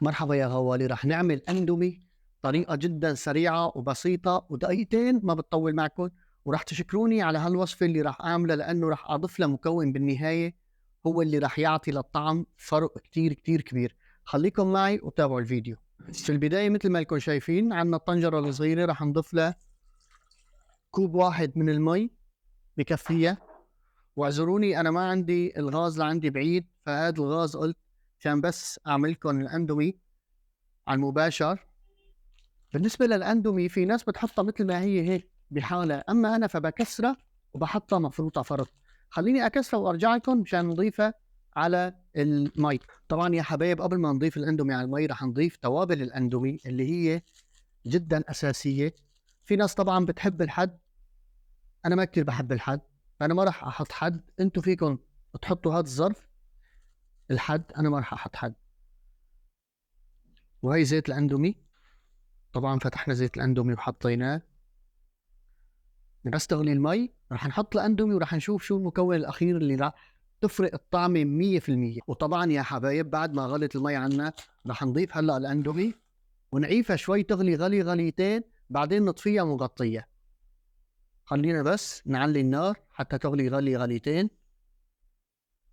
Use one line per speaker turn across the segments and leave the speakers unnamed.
مرحبا يا غوالي، رح نعمل أندومي طريقة جدا سريعة وبسيطة ودقيقتين ما بتطول معكم، ورح تشكروني على هالوصفة اللي رح أعملها لأنه رح أضيف لها مكون بالنهاية هو اللي رح يعطي للطعم فرق كتير كتير كبير. خليكم معي وتابعوا الفيديو. في البداية مثل ما لكم شايفين عنا الطنجرة الصغيرة رح نضيف لها كوب واحد من المي بكفيها. واعذروني أنا ما عندي الغاز لعندي بعيد، فهذا الغاز قلت عشان بس أعملكم الأندومي على المباشر. بالنسبة للأندومي في ناس بتحطها مثل ما هي هيك بحالة، أما أنا فبكسرها وبحطها مفروطة فرط. خليني أكسرها وأرجع لكم مشان نضيفها على المي. طبعا يا حبايب قبل ما نضيف الأندومي على المي رح نضيف توابل الأندومي اللي هي جدا أساسية. في ناس طبعا بتحب الحد، أنا ما كتير بحب الحد فأنا ما رح أحط حد. أنتوا فيكم تحطوا هذا الظرف الحد، أنا ما رح أحط حد. وهي زيت الأندومي، طبعا فتحنا زيت الأندومي وحطيناه. بس تغلي المي رح نحط الاندومي ورح نشوف شو المكون الاخير اللي رح تفرق الطعمه 100%. وطبعا يا حبايب بعد ما غلت المي عنا رح نضيف هلا الاندومي ونعيفها شوي تغلي غليتين، بعدين نطفيها ونغطيها. خلينا بس نعلي النار حتى تغلي غليتين،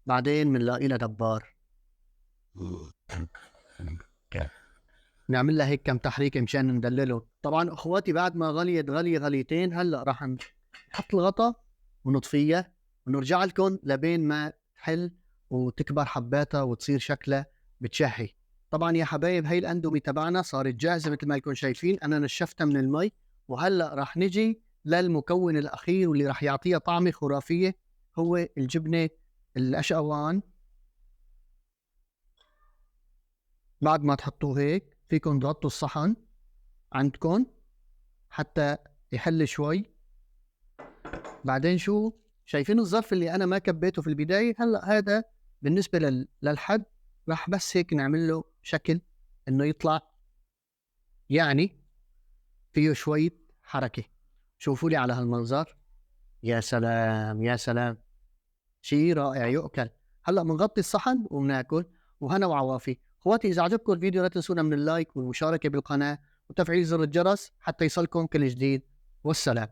بعدين بنلاقي لها دبار نعمل لها هيك كم تحريكه مشان ندلله. طبعا اخواتي بعد ما غليت غليتين هلا راح نحط الغطا ونطفيها ونرجع لكم لبين ما تحل وتكبر حباتها وتصير شكلها بتشهي. طبعا يا حبايب هي الاندومي تبعنا صارت جاهزه مثل ما لكم شايفين، انا نشفتها من المي. وهلا راح نجي للمكون الاخير واللي راح يعطيها طعمه خرافيه، هو الجبنه الاشقوان. بعد ما تحطوه هيك فيكم تغطوا الصحن عندكم حتى يحل شوي. بعدين شو شايفين الظرف اللي انا ما كبيته في البدايه؟ هلا هذا بالنسبه للحد راح بس هيك نعمل له شكل انه يطلع يعني فيه شويه حركه. شوفوا لي على هالمنظر، يا سلام يا سلام، شيء رائع يؤكل. هلا بنغطي الصحن وبناكل وهنا وعوافي. اخواتي اذا عجبكم الفيديو لا تنسونا من اللايك والمشاركه بالقناه وتفعيل زر الجرس حتى يصلكم كل جديد. والسلام.